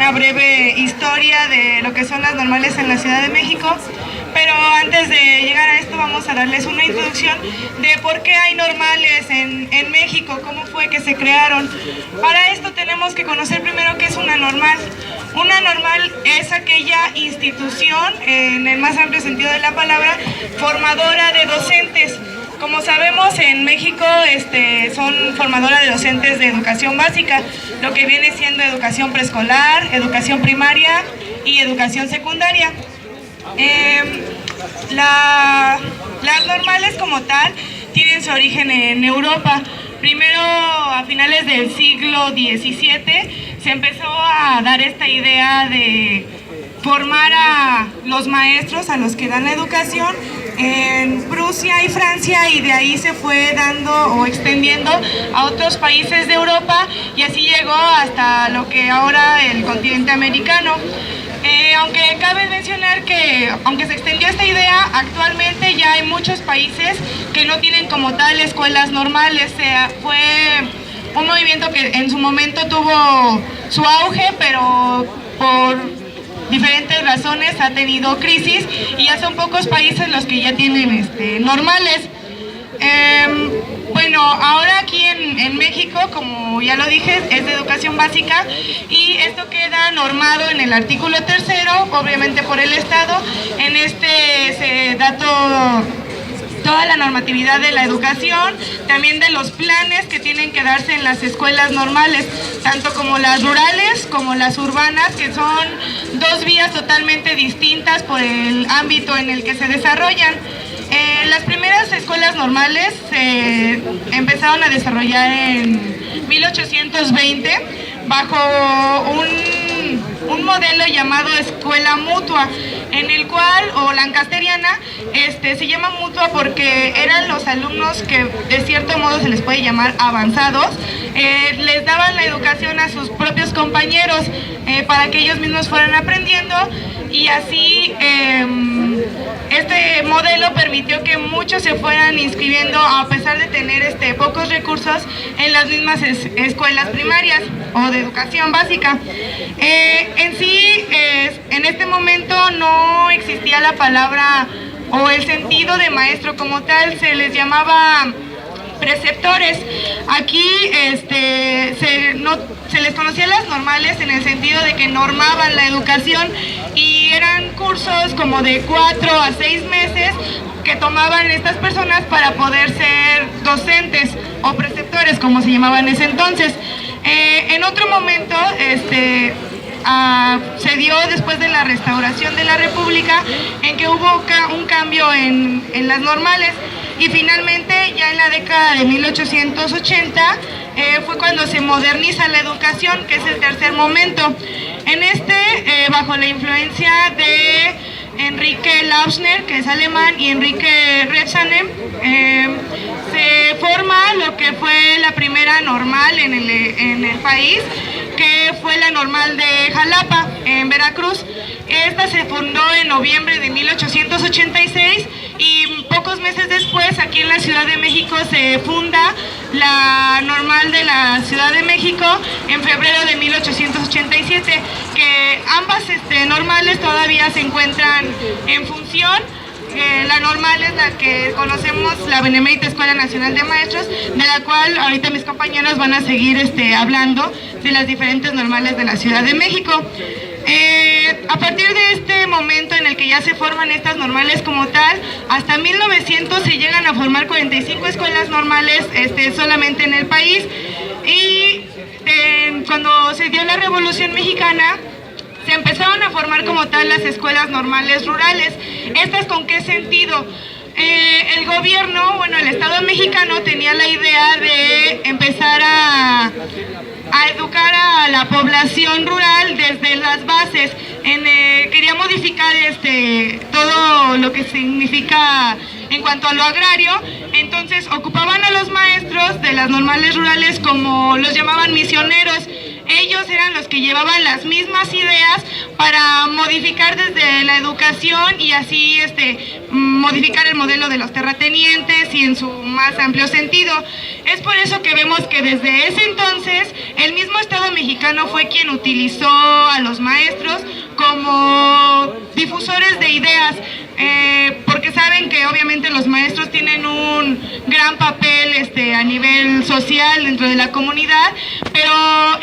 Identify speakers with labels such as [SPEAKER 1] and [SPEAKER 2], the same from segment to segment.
[SPEAKER 1] una breve historia de lo que son las normales en la Ciudad de México, pero antes de llegar a esto vamos a darles una introducción de por qué hay normales en México, cómo fue que se crearon. Para esto tenemos que conocer primero qué es una normal. Una normal es aquella institución, en el más amplio sentido de la palabra, formadora de docentes. Como sabemos, en México son formadoras de docentes de educación básica, lo que viene siendo educación preescolar, educación primaria y educación secundaria. Las normales como tal tienen su origen en Europa. Primero, a finales del siglo XVII, se empezó a dar esta idea de formar a los maestros, a los que dan la educación, en Prusia y Francia, y de ahí se fue dando o extendiendo a otros países de Europa, y así llegó hasta lo que ahora el continente americano. Aunque cabe mencionar que, aunque se extendió esta idea, actualmente ya hay muchos países que no tienen como tal escuelas normales. Fue un movimiento que en su momento tuvo su auge, pero por diferentes razones ha tenido crisis y ya son pocos países los que ya tienen normales. Bueno, ahora aquí en México, como ya lo dije, es de educación básica, y esto queda normado en el artículo 3º, obviamente por el Estado. En se da toda la normatividad de la educación, también de los planes que tienen que darse en las escuelas normales, tanto como las rurales como las urbanas, que son dos vías totalmente distintas por el ámbito en el que se desarrollan. Las primeras escuelas normales se empezaron a desarrollar en 1820 bajo un modelo llamado escuela mutua, en el cual, o lancasteriana, se llama mutua porque eran los alumnos que de cierto modo se les puede llamar avanzados, les daban la educación a sus propios compañeros para que ellos mismos fueran aprendiendo, y así este modelo permitió que muchos se fueran inscribiendo, a pesar de tener pocos recursos, en las mismas escuelas primarias o de educación básica. En sí, en este momento no existía la palabra o el sentido de maestro como tal, se les llamaba preceptores. Aquí se les conocía las normales en el sentido de que normaban la educación, y eran cursos como de 4 a 6 meses que tomaban estas personas para poder ser docentes o preceptores, como se llamaban en ese entonces. En otro momento, se dio después de la restauración de la República, en que hubo un cambio en las normales, y finalmente ya en la década de 1880 fue cuando se moderniza la educación, que es el tercer momento. En bajo la influencia de Enrique Lausner, que es alemán, y Enrique Retsanen, se forma lo que fue la primera normal en el país, que fue la normal de Jalapa, en Veracruz. Esta se fundó en noviembre de 1886, y pocos meses después, aquí en la Ciudad de México, se funda la normal de la Ciudad de México en febrero de 1887, que ambas normales todavía se encuentran en función. La normal es la que conocemos, la Benemérita Escuela Nacional de Maestros, de la cual ahorita mis compañeros van a seguir hablando de las diferentes normales de la Ciudad de México. A partir de este momento en el que ya se forman estas normales como tal, hasta 1900 se llegan a formar 45 escuelas normales solamente en el país, y cuando se dio la Revolución Mexicana, se empezaron a formar como tal las escuelas normales rurales. ¿Estas con qué sentido? El gobierno, bueno, el Estado mexicano tenía la idea de empezar a educar a la población rural desde las bases. Quería modificar todo lo que significa en cuanto a lo agrario. Entonces ocupaban a los maestros de las normales rurales, como los llamaban misioneros. ellos eran los que llevaban las mismas ideas para modificar desde la educación y así modificar el modelo de los terratenientes y en su más amplio sentido. Es por eso que vemos que desde ese entonces el mismo Estado mexicano fue quien utilizó a los maestros como difusores de ideas, porque saben que obviamente los maestros tienen un gran papel a nivel social dentro de la comunidad, pero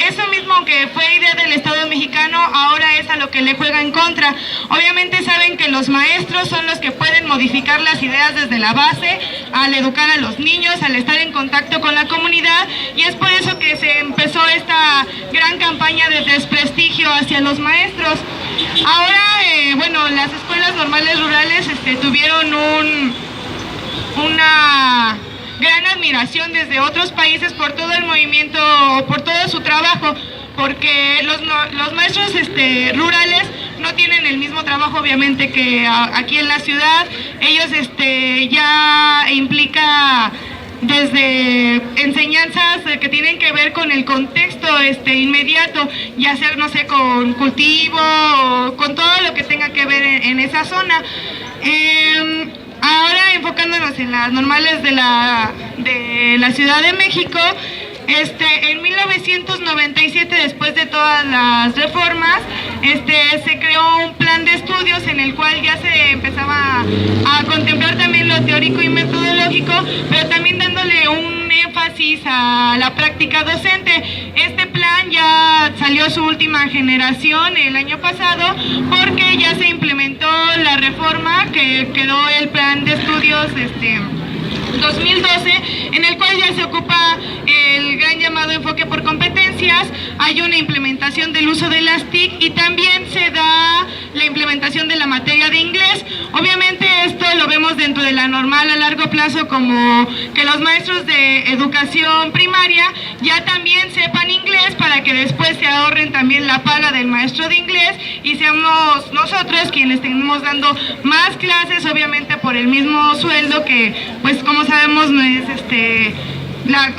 [SPEAKER 1] eso mismo que fue idea del Estado mexicano ahora es a lo que le juega en contra. Obviamente saben que los maestros son los que pueden modificar las ideas desde la base, al educar a los niños, al estar en contacto con la comunidad, y es por eso que se empezó esta gran campaña de desprestigio hacia los maestros. Ahora, bueno, las escuelas normales rurales tuvieron una gran admiración desde otros países por todo el movimiento, por todo su trabajo, porque los maestros rurales no tienen el mismo trabajo obviamente que aquí en la ciudad. Ellos ya implica desde enseñanzas que tienen que ver con el contexto inmediato, ya sea, no sé, con cultivo o con todo lo que tenga que ver en esa zona. Ahora enfocándonos en las normales de la Ciudad de México, en 1997, después de todas las reformas, se creó un plan de estudios en el cual ya se empezaba a contemplar también lo teórico y metodológico, pero también dándole un énfasis a la práctica docente. Este plan ya salió su última generación el año pasado porque ya se implementó la reforma que quedó el plan de estudios 2012, en el cual ya se ocupa el gran llamado enfoque por competencias. Hay una implementación del uso de las TIC y también se da la implementación de la materia de inglés. Obviamente esto lo vemos dentro de la normal a largo plazo, como que los maestros de educación primaria ya también sepan inglés para que después se ahorren también la paga del maestro de inglés y seamos nosotros quienes estemos dando más clases, obviamente por el mismo sueldo que, pues como sabemos, no es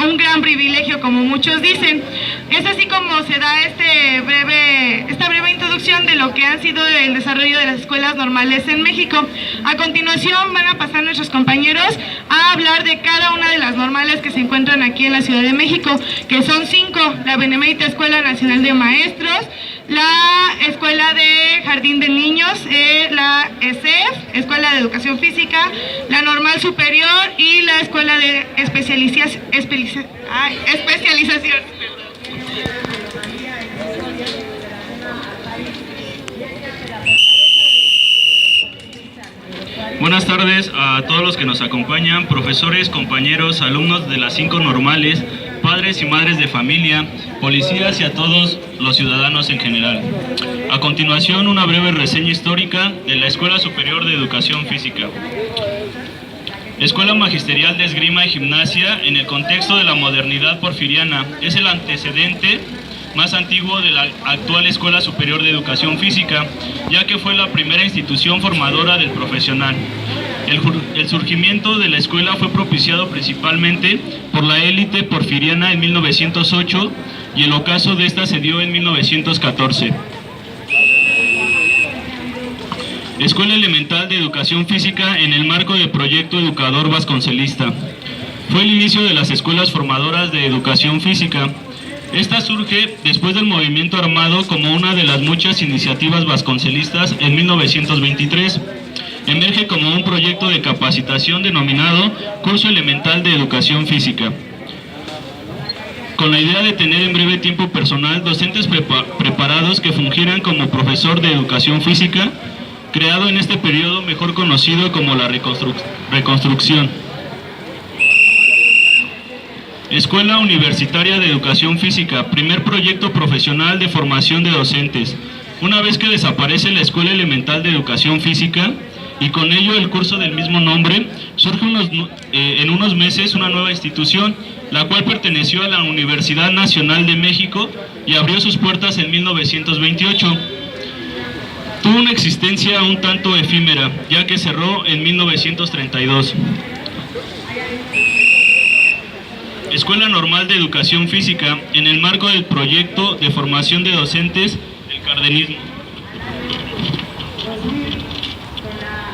[SPEAKER 1] un gran privilegio como muchos dicen. Es así como se da esta breve introducción de lo que ha sido el desarrollo de las escuelas normales en México. A continuación van a pasar nuestros compañeros a hablar de cada una de las normales que se encuentran aquí en la Ciudad de México, que son 5: la Benemérita Escuela Nacional de Maestros, la Escuela de Jardín de Niños, la ESEF, Escuela de Educación Física, la Normal Superior y la Escuela de Especialización.
[SPEAKER 2] Buenas tardes a todos los que nos acompañan, profesores, compañeros, alumnos de las 5 normales, padres y madres de familia, policías y a todos los ciudadanos en general. A continuación, una breve reseña histórica de la Escuela Superior de Educación Física. Escuela Magisterial de Esgrima y Gimnasia, en el contexto de la modernidad porfiriana, es el antecedente más antiguo de la actual Escuela Superior de Educación Física, ya que fue la primera institución formadora del profesional. El surgimiento de la escuela fue propiciado principalmente por la élite porfiriana en 1908 y el ocaso de esta se dio en 1914. Escuela Elemental de Educación Física en el marco del proyecto educador vasconcelista. Fue el inicio de las escuelas formadoras de educación física. Esta surge después del movimiento armado como una de las muchas iniciativas vasconcelistas en 1923. Emerge como un proyecto de capacitación denominado Curso Elemental de Educación Física, con la idea de tener en breve tiempo personal docentes preparados que fungieran como profesor de educación física, creado en este periodo mejor conocido como la reconstrucción. Escuela Universitaria de Educación Física, primer proyecto profesional de formación de docentes. Una vez que desaparece la Escuela Elemental de Educación Física y con ello el curso del mismo nombre, surge en unos meses una nueva institución, la cual perteneció a la Universidad Nacional de México y abrió sus puertas en 1928. Tuvo una existencia un tanto efímera, ya que cerró en 1932. Escuela Normal de Educación Física, en el marco del proyecto de formación de docentes, el cardenismo.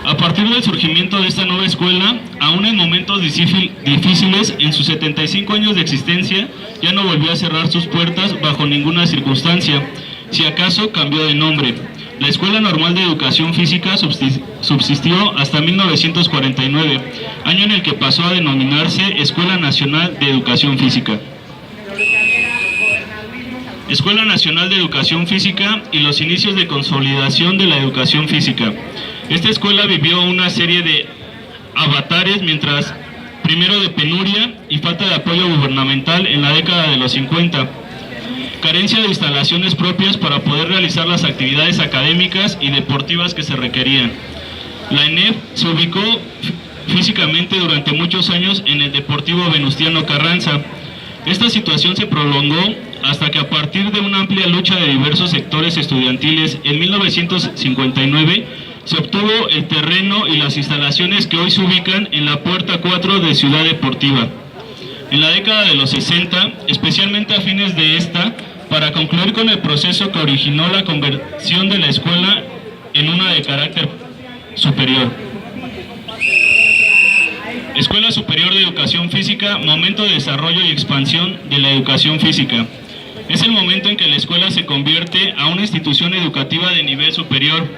[SPEAKER 2] A partir del surgimiento de esta nueva escuela, aún en momentos difíciles, en sus 75 años de existencia, ya no volvió a cerrar sus puertas bajo ninguna circunstancia, si acaso cambió de nombre. La Escuela Normal de Educación Física subsistió hasta 1949, año en el que pasó a denominarse Escuela Nacional de Educación Física. Escuela Nacional de Educación Física y los inicios de consolidación de la educación física. Esta escuela vivió una serie de avatares, primero de penuria y falta de apoyo gubernamental en la década de los 50, carencia de instalaciones propias para poder realizar las actividades académicas y deportivas que se requerían. La ENEF se ubicó físicamente durante muchos años en el Deportivo Venustiano Carranza. Esta situación se prolongó hasta que, a partir de una amplia lucha de diversos sectores estudiantiles, en 1959 se obtuvo el terreno y las instalaciones que hoy se ubican en la Puerta 4 de Ciudad Deportiva. En la década de los 60, especialmente a fines de esta, para concluir con el proceso que originó la conversión de la escuela en una de carácter superior. Escuela Superior de Educación Física, momento de desarrollo y expansión de la educación física. Es el momento en que la escuela se convierte a una institución educativa de nivel superior.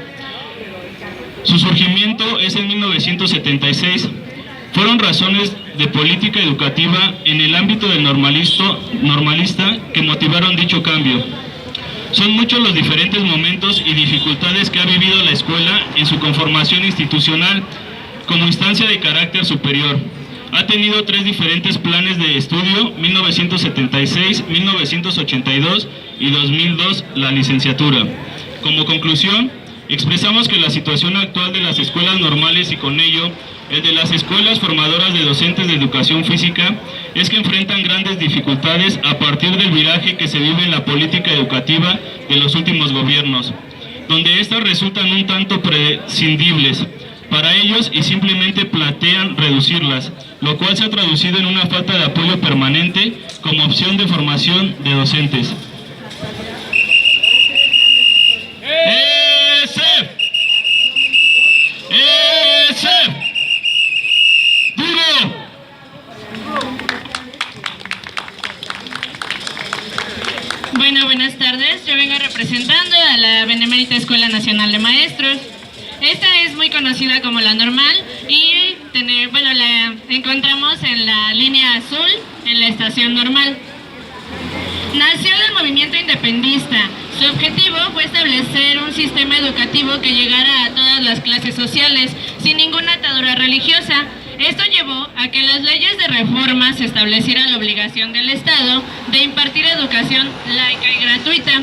[SPEAKER 2] Su surgimiento es en 1976. Fueron razones de política educativa en el ámbito del normalista que motivaron dicho cambio. Son muchos los diferentes momentos y dificultades que ha vivido la escuela en su conformación institucional como instancia de carácter superior. Ha tenido 3 diferentes planes de estudio, 1976, 1982 y 2002 la licenciatura. Como conclusión, expresamos que la situación actual de las escuelas normales y con ello el de las escuelas formadoras de docentes de educación física es que enfrentan grandes dificultades a partir del viraje que se vive en la política educativa de los últimos gobiernos, donde éstas resultan un tanto prescindibles para ellos y simplemente plantean reducirlas, lo cual se ha traducido en una falta de apoyo permanente como opción de formación de docentes.
[SPEAKER 3] Bueno, buenas tardes. Yo vengo representando a la Benemérita Escuela Nacional de Maestros. Esta es muy conocida como la normal y la encontramos en la línea azul en la estación normal. Nació del movimiento independentista. Su objetivo fue establecer un sistema educativo que llegara a todas las clases sociales sin ninguna atadura religiosa. Esto llevó a que las leyes de reforma se estableciera la obligación del Estado de impartir educación laica y gratuita.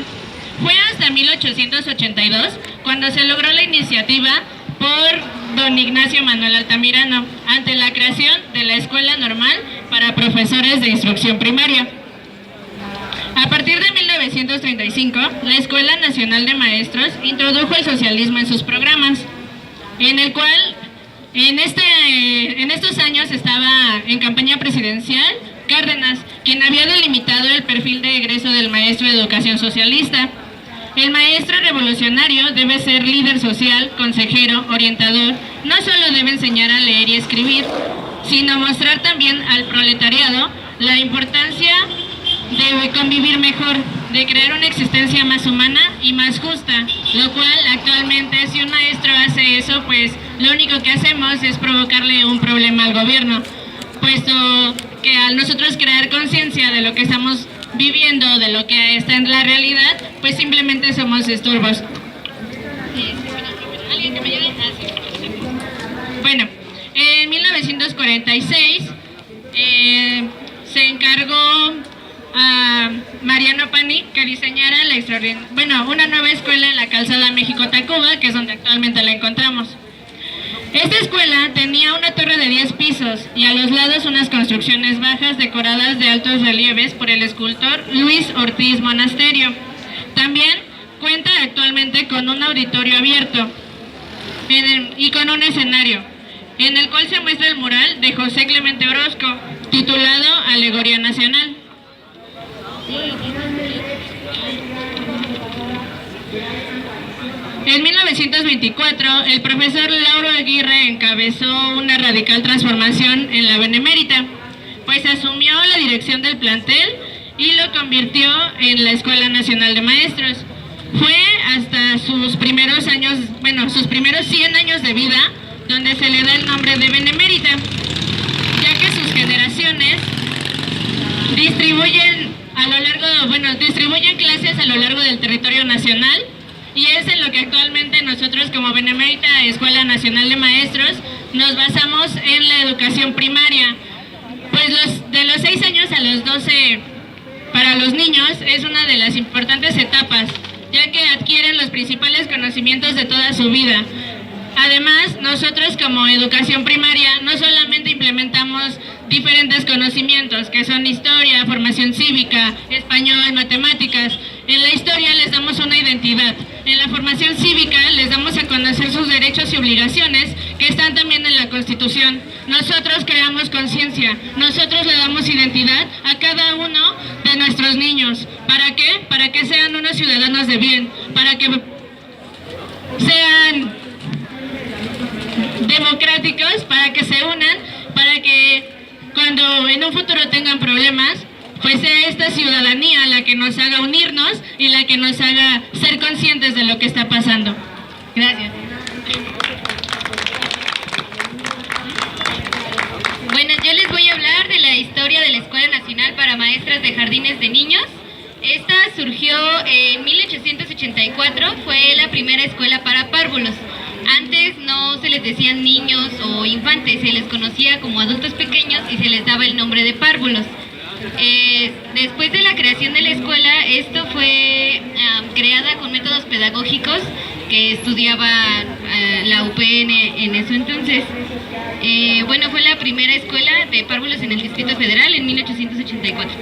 [SPEAKER 3] Fue hasta 1882 cuando se logró la iniciativa por don Ignacio Manuel Altamirano ante la creación de la Escuela Normal para profesores de instrucción primaria. A partir de 1935, la Escuela Nacional de Maestros introdujo el socialismo en sus programas, en el cual en estos años estaba en campaña presidencial Cárdenas, quien había delimitado el perfil de egreso del maestro de educación socialista. El maestro revolucionario debe ser líder social, consejero, orientador. No solo debe enseñar a leer y escribir, sino mostrar también al proletariado la importancia de convivir mejor, de crear una existencia más humana y más justa, lo cual actualmente si un maestro hace eso, pues lo único que hacemos es provocarle un problema al gobierno, puesto que al nosotros crear conciencia de lo que estamos viviendo, de lo que está en la realidad, pues simplemente somos estorbos. ¿Alguien que me ayude? Bueno, en 1946 se encargó a Mariano Pani que diseñara una nueva escuela en la calzada México-Tacuba, que es donde actualmente la encontramos. Esta escuela tenía una torre de 10 pisos y a los lados unas construcciones bajas decoradas de altos relieves por el escultor Luis Ortiz Monasterio. También cuenta actualmente con un auditorio abierto y con un escenario, en el cual se muestra el mural de José Clemente Orozco, titulado Alegoría Nacional. En 1924, el profesor Lauro Aguirre encabezó una radical transformación en la Benemérita, pues asumió la dirección del plantel y lo convirtió en la Escuela Nacional de Maestros. Fue hasta sus primeros años, sus primeros 100 años de vida, donde se le da el nombre de Benemérita, ya que sus generaciones distribuyen clases a lo largo del territorio nacional, y es en lo que actualmente nosotros como Benemérita Escuela Nacional de Maestros nos basamos en la educación primaria. Pues de los 6 años a los 12 para los niños es una de las importantes etapas, ya que adquieren los principales conocimientos de toda su vida. Además, nosotros como educación primaria no solamente implementamos diferentes conocimientos que son historia, formación cívica, español, matemáticas. En la historia les damos una identidad. En la formación cívica les damos a conocer sus derechos y obligaciones que están también en la Constitución. Nosotros creamos conciencia, nosotros le damos identidad a cada uno de nuestros niños. ¿Para qué? Para que sean unos ciudadanos de bien, para que sean democráticos, para que se unan, para que cuando en un futuro tengan problemas, pues sea esta ciudadanía la que nos haga unirnos y la que nos haga ser conscientes de lo que está pasando. Gracias.
[SPEAKER 4] Bueno, yo les voy a hablar de la historia de la Escuela Nacional para Maestras de Jardines de Niños. Esta surgió en 1884, fue la primera escuela para párvulos. Antes no se les decían niños o infantes, se les conocía como adultos pequeños y se les daba el nombre de párvulos. Después de la creación de la escuela, esto fue creada con métodos pedagógicos que estudiaba la UPN en eso entonces. Fue la primera escuela de párvulos en el Distrito Federal en 1884.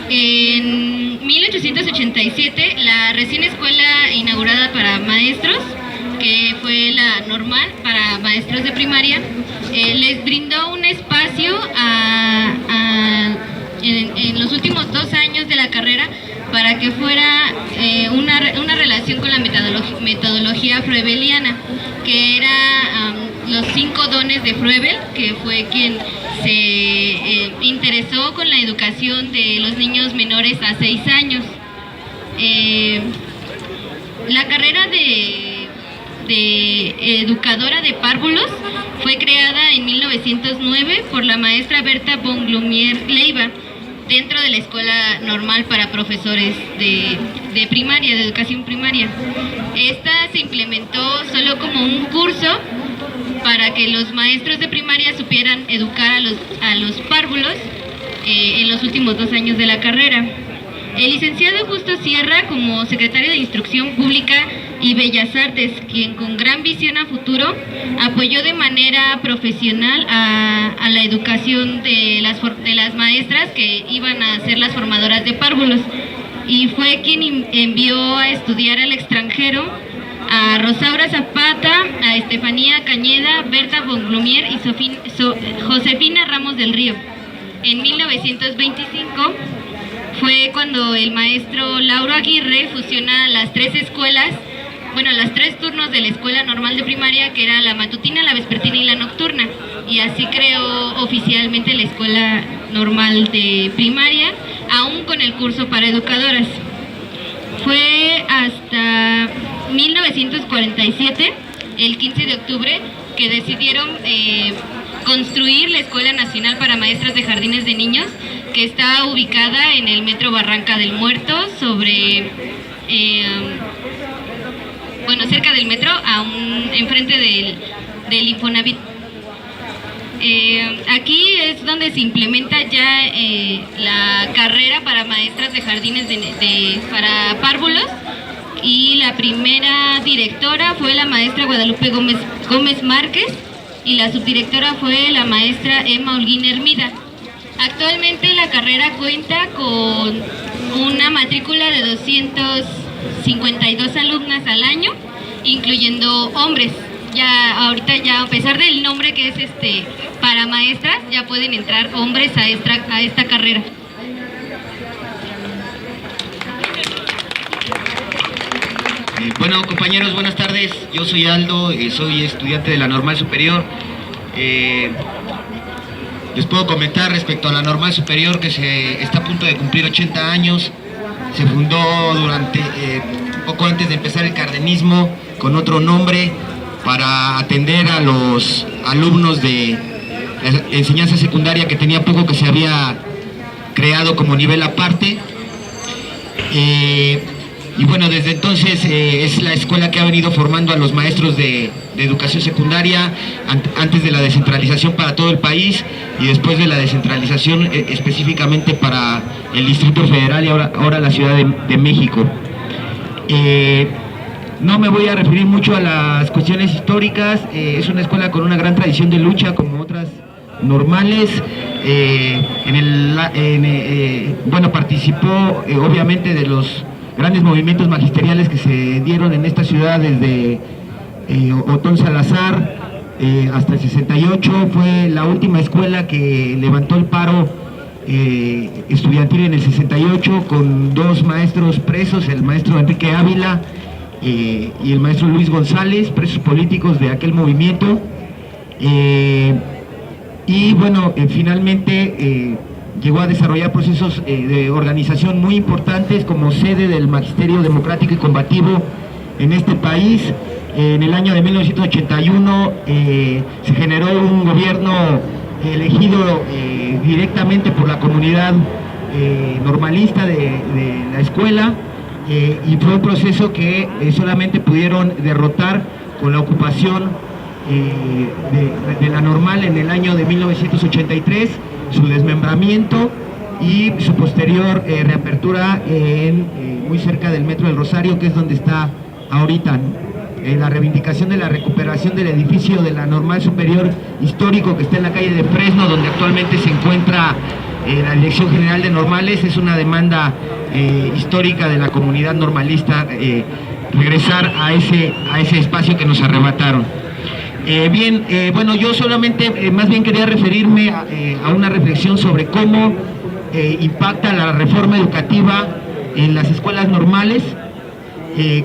[SPEAKER 4] En 1887, la recién escuela inaugurada para maestros, que fue la normal para maestros de primaria, les brindó un espacio en los últimos 2 años de la carrera para que fuera una relación con la metodología froebeliana, que era los 5 dones de Froebel, que fue quien se interesó con la educación de los niños menores a 6 años. La carrera de educadora de párvulos fue creada en 1909 por la maestra Berta von Blumier Leiva, dentro de la Escuela Normal para Profesores de Primaria, de Educación Primaria. Esta se implementó solo como un curso para que los maestros de primaria supieran educar a los párvulos en los últimos 2 años de la carrera. El licenciado Justo Sierra, como secretario de Instrucción Pública y Bellas Artes, quien con gran visión a futuro apoyó de manera profesional a la educación de las maestras que iban a ser las formadoras de párvulos, y fue quien envió a estudiar al extranjero a Rosaura Zapata, a Estefanía Cañeda, Berta von Blumier y Josefina Ramos del Río. En 1925 fue cuando el maestro Lauro Aguirre fusiona las 3 escuelas, las 3 turnos de la Escuela Normal de Primaria, que era la matutina, la vespertina y la nocturna, y así creó oficialmente la Escuela Normal de Primaria, aún con el curso para educadoras. Fue hasta 1947, el 15 de octubre, que decidieron construir la Escuela Nacional para Maestras de Jardines de Niños, que está ubicada en el Metro Barranca del Muerto, cerca del metro, enfrente del Infonavit. Aquí es donde se implementa ya la carrera para maestras de jardines para párvulos, y la primera directora fue la maestra Guadalupe Gómez Márquez, y la subdirectora fue la maestra Emma Holguín Hermida. Actualmente la carrera cuenta con una matrícula de 252 alumnas al año, incluyendo hombres. ya ahorita ya a pesar del nombre que es para maestras, ya pueden entrar hombres a esta carrera.
[SPEAKER 5] Bueno, compañeros, buenas tardes. Yo soy Aldo, soy estudiante de la Normal Superior. Les puedo comentar respecto a la Normal Superior que se está a punto de cumplir 80 años. Se fundó poco antes de empezar el cardenismo con otro nombre para atender a los alumnos de enseñanza secundaria que tenía poco que se había creado como nivel aparte. Y bueno, desde entonces es la escuela que ha venido formando a los maestros de educación secundaria antes de la descentralización para todo el país y después de la descentralización específicamente para el Distrito Federal y ahora la Ciudad de México. No me voy a referir mucho a las cuestiones históricas, es una escuela con una gran tradición de lucha como otras normales. Bueno, participó obviamente de los grandes movimientos magisteriales que se dieron en esta ciudad desde Otón Salazar hasta el 68, fue la última escuela que levantó el paro estudiantil en el 68 con dos maestros presos, el maestro Enrique Ávila y el maestro Luis González, presos políticos de aquel movimiento. Y bueno, finalmente llegó a desarrollar procesos de organización muy importantes como sede del Magisterio Democrático y Combativo en este país. En el año de 1981 se generó un gobierno elegido directamente por la comunidad normalista de la escuela, y fue un proceso que solamente pudieron derrotar con la ocupación de la Normal en el año de 1983, su desmembramiento y su posterior reapertura muy cerca del Metro del Rosario, que es donde está ahorita. La reivindicación de la recuperación del edificio de la Normal Superior histórico que está en la calle de Fresno, donde actualmente se encuentra la Dirección General de Normales, es una demanda histórica de la comunidad normalista, regresar a ese espacio que nos arrebataron. Bueno, yo solamente más bien quería referirme a una reflexión sobre cómo impacta la reforma educativa en las escuelas normales,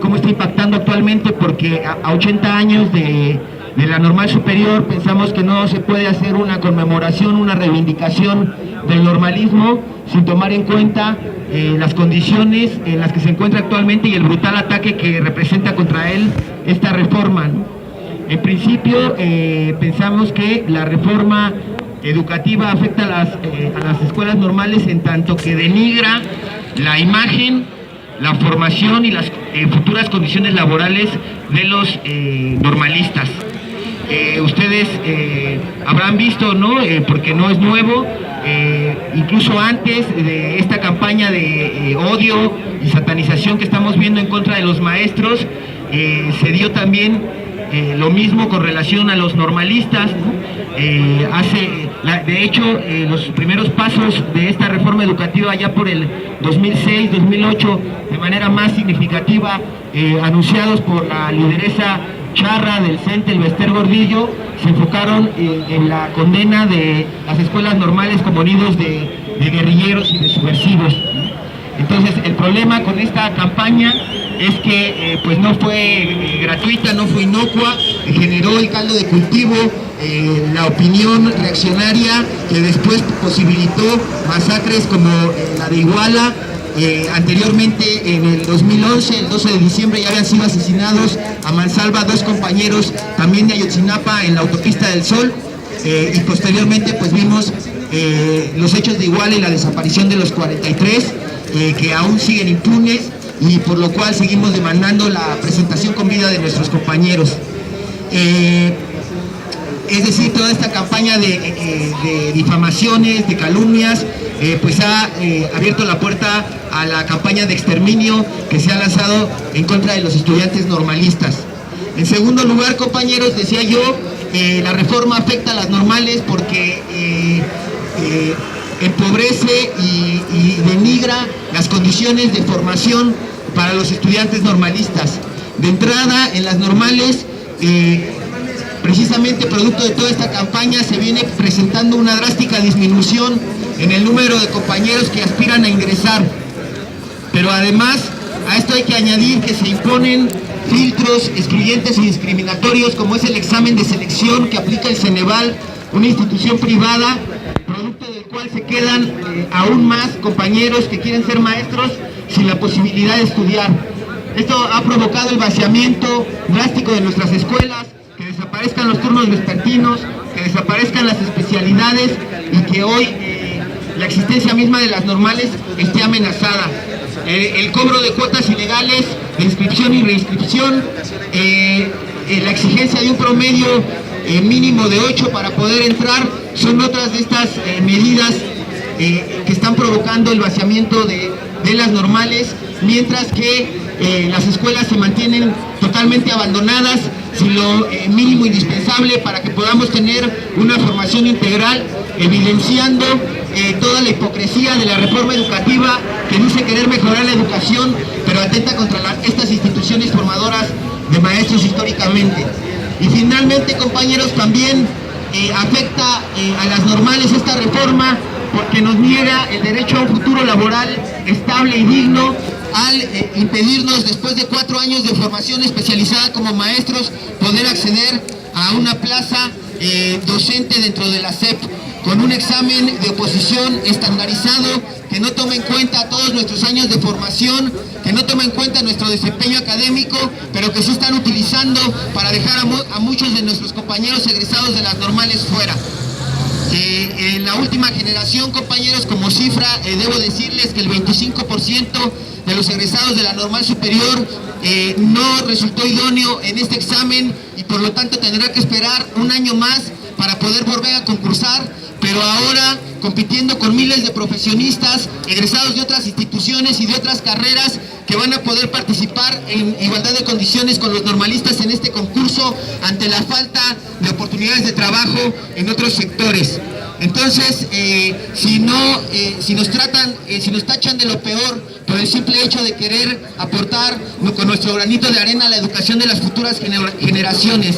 [SPEAKER 5] cómo está impactando actualmente, porque a 80 años de la Normal Superior pensamos que no se puede hacer una conmemoración, una reivindicación del normalismo sin tomar en cuenta las condiciones en las que se encuentra actualmente y el brutal ataque que representa contra él esta reforma, ¿no? En principio pensamos que la reforma educativa afecta a las escuelas normales en tanto que denigra la imagen, la formación y las futuras condiciones laborales de los normalistas. Ustedes habrán visto, ¿no? Porque no es nuevo, incluso antes de esta campaña de odio y satanización que estamos viendo en contra de los maestros, se dio también lo mismo con relación a los normalistas, ¿no? De hecho, los primeros pasos de esta reforma educativa ya por el 2006-2008, de manera más significativa, anunciados por la lideresa charra del CENTE, el Bester Gordillo, se enfocaron en la condena de las escuelas normales como nidos de guerrilleros y de subversivos. Entonces, el problema con esta campaña es que pues no fue gratuita, no fue inocua, generó el caldo de cultivo, la opinión reaccionaria que después posibilitó masacres como la de Iguala. Anteriormente, en el 2011, el 12 de diciembre, ya habían sido asesinados a mansalva dos compañeros también de Ayotzinapa en la autopista del Sol, y posteriormente pues vimos los hechos de Iguala y la desaparición de los 43, que aún siguen impunes, y por lo cual seguimos demandando la presentación con vida de nuestros compañeros. Es decir, toda esta campaña de difamaciones, de calumnias, pues ha abierto la puerta a la campaña de exterminio que se ha lanzado en contra de los estudiantes normalistas. En segundo lugar, compañeros, decía yo, la reforma afecta a las normales porque empobrece y denigra las condiciones de formación para los estudiantes normalistas. De entrada, en las normales precisamente producto de toda esta campaña se viene presentando una drástica disminución en el número de compañeros que aspiran a ingresar. Pero además, a esto hay que añadir que se imponen filtros excluyentes y discriminatorios, como es el examen de selección que aplica el Ceneval, una institución privada, producto del cual se quedan aún más compañeros que quieren ser maestros sin la posibilidad de estudiar. Esto ha provocado el vaciamiento drástico de nuestras escuelas, que desaparezcan los turnos vespertinos, que desaparezcan las especialidades y que hoy la existencia misma de las normales esté amenazada. El cobro de cuotas ilegales de inscripción y reinscripción, la exigencia de un promedio mínimo de 8 para poder entrar, son otras de estas medidas que están provocando el vaciamiento de las normales, mientras que las escuelas se mantienen totalmente abandonadas, sin lo mínimo indispensable para que podamos tener una formación integral, evidenciando toda la hipocresía de la reforma educativa que dice querer mejorar la educación, pero atenta contra estas instituciones formadoras de maestros históricamente. Y finalmente, compañeros, también afecta a las normales esta reforma porque nos niega el derecho a un futuro laboral estable y digno, al impedirnos, después de 4 años de formación especializada como maestros, poder acceder a una plaza docente dentro de la SEP, con un examen de oposición estandarizado que no toma en cuenta todos nuestros años de formación, que no toma en cuenta nuestro desempeño académico, pero que sí están utilizando para dejar a muchos de nuestros compañeros egresados de las normales fuera. En la última generación, compañeros, como cifra, debo decirles que el 25% de los egresados de la normal superior no resultó idóneo en este examen y por lo tanto tendrá que esperar un año más para poder volver a concursar, pero ahora compitiendo con miles de profesionistas egresados de otras instituciones y de otras carreras que van a poder participar en igualdad de condiciones con los normalistas en este concurso ante la falta de oportunidades de trabajo en otros sectores. Entonces, si nos tachan de lo peor por el simple hecho de querer aportar con nuestro granito de arena a la educación de las futuras generaciones,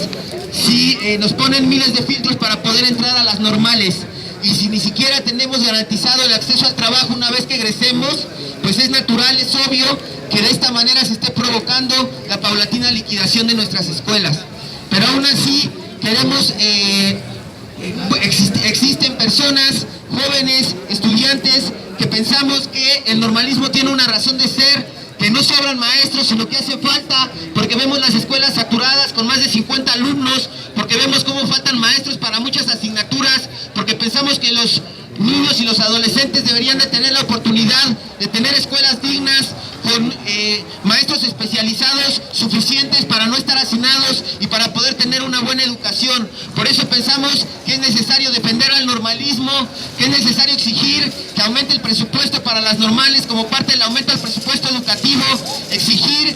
[SPEAKER 5] si nos ponen miles de filtros para poder entrar a las normales, y si ni siquiera tenemos garantizado el acceso al trabajo una vez que egresemos, pues es natural, es obvio que de esta manera se esté provocando la paulatina liquidación de nuestras escuelas. Pero aún así queremos, existen personas, jóvenes, estudiantes, que pensamos que el normalismo tiene una razón de ser, que no sobran maestros, sino que hace falta, porque vemos las escuelas saturadas con más de 50 alumnos, porque vemos cómo faltan maestros para muchas asignaturas, porque pensamos que los niños y los adolescentes deberían de tener la oportunidad de tener escuelas dignas, con maestros especializados suficientes para no estar hacinados y para poder tener una buena educación. Por eso pensamos que es necesario defender al normalismo, que es necesario exigir que aumente el presupuesto para las normales como parte del aumento del presupuesto educativo, exigir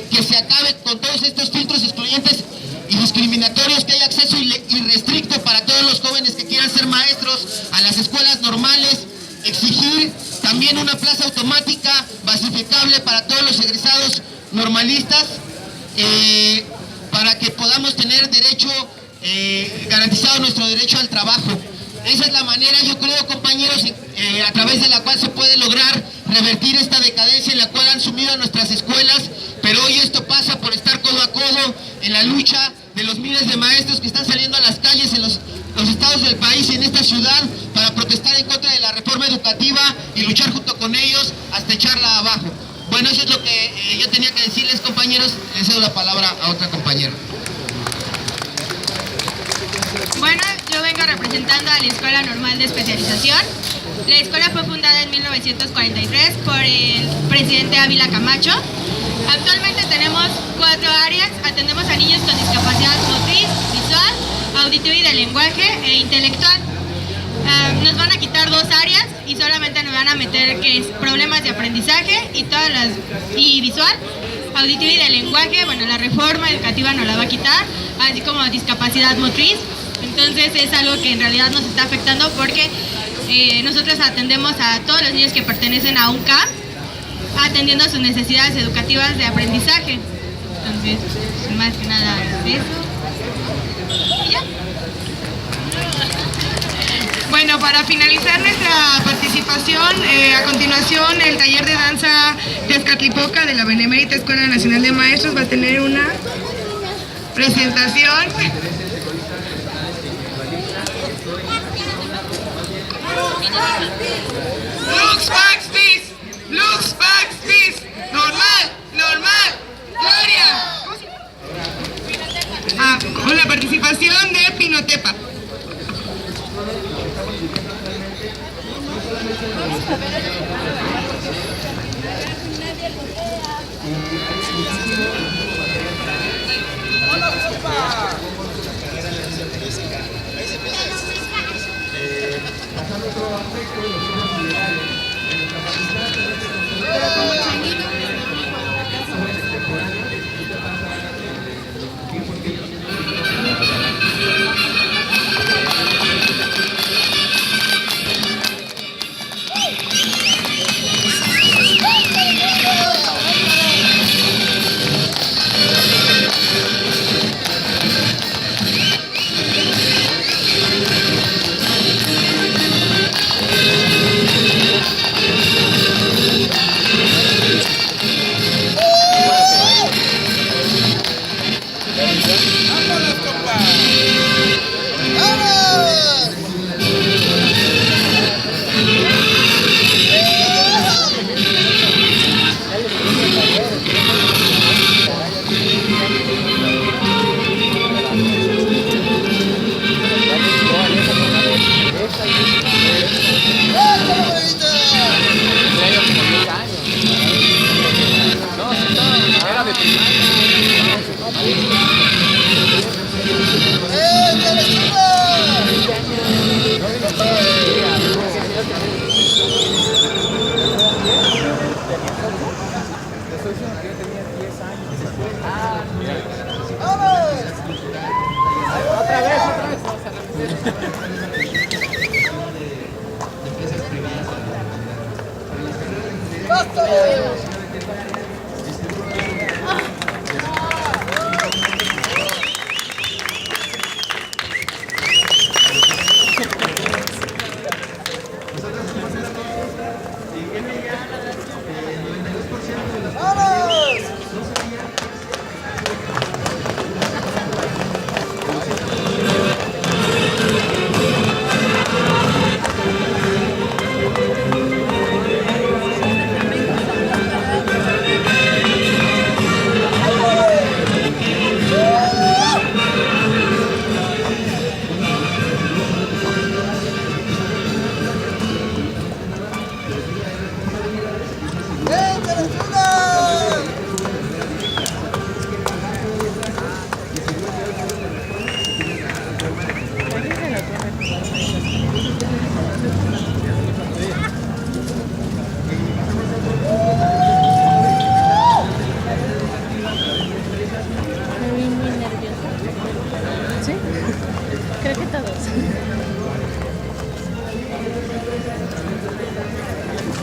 [SPEAKER 5] que se acabe con todos estos filtros excluyentes y discriminatorios, que haya acceso irrestricto para todos los jóvenes que quieran ser maestros a las escuelas normales, exigir también una plaza automática basificable para todos los egresados normalistas, para que podamos tener derecho, garantizado nuestro derecho al trabajo. Esa es la manera, yo creo, compañeros, a través de la cual se puede lograr revertir esta decadencia en la cual han sumido a nuestras escuelas, pero hoy esto pasa por estar codo a codo en la lucha de los miles de maestros que están saliendo a las calles en los estados del país y en esta ciudad para protestar en contra de la reforma educativa y luchar junto con ellos hasta echarla abajo. Bueno, eso es lo que yo tenía que decirles, compañeros. Les cedo la palabra a otra compañera.
[SPEAKER 6] Bueno, yo vengo representando a la Escuela Normal de Especialización. La escuela fue fundada en 1943 por el presidente Ávila Camacho. Actualmente tenemos 4 áreas, atendemos a niños con discapacidad motriz, visual, auditiva y de lenguaje e intelectual. Nos van a quitar 2 áreas y solamente nos van a meter que es problemas de aprendizaje y visual, auditiva y de lenguaje. Bueno, la reforma educativa nos la va a quitar, así como discapacidad motriz. Entonces es algo que en realidad nos está afectando porque nosotros atendemos a todos los niños que pertenecen a un CAM, atendiendo sus necesidades educativas de aprendizaje. Entonces, pues, más que nada es eso. Y ya.
[SPEAKER 1] Bueno, para finalizar nuestra participación, a continuación el taller de danza Tezcatlipoca de la Benemérita Escuela Nacional de Maestros va a tener una presentación. Lux, Pax, Bis, normal, Gloria. Con la participación de Pinotepa.
[SPEAKER 7] Creo que todos.